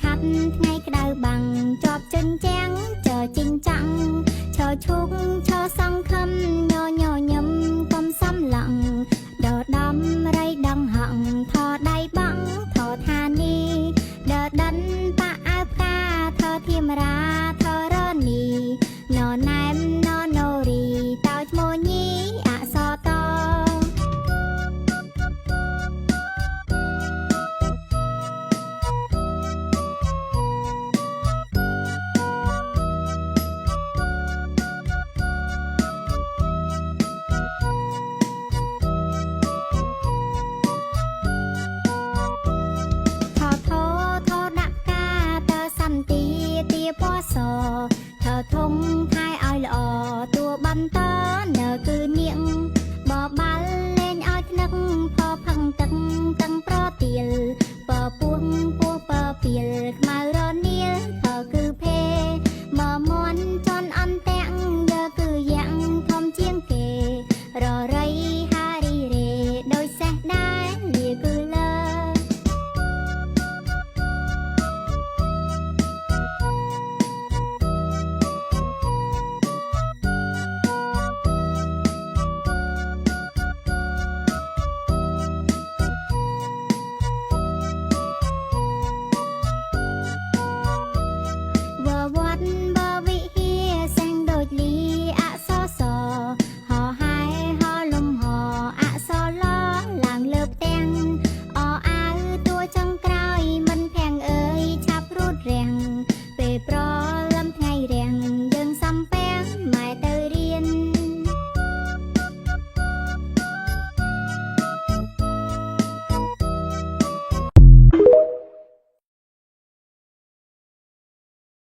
ខាត់ថ្ងៃក្តៅបាំងជាប់ចិញ្ចាំងចើចិញ្ចាំងឈរឈុកឈរសង្ឃឹមញញញឹមកុំសំឡងដដំរៃដងហងថដៃបងថថានីដដិនប៉ាអើផ្កាថធាមរាថរនី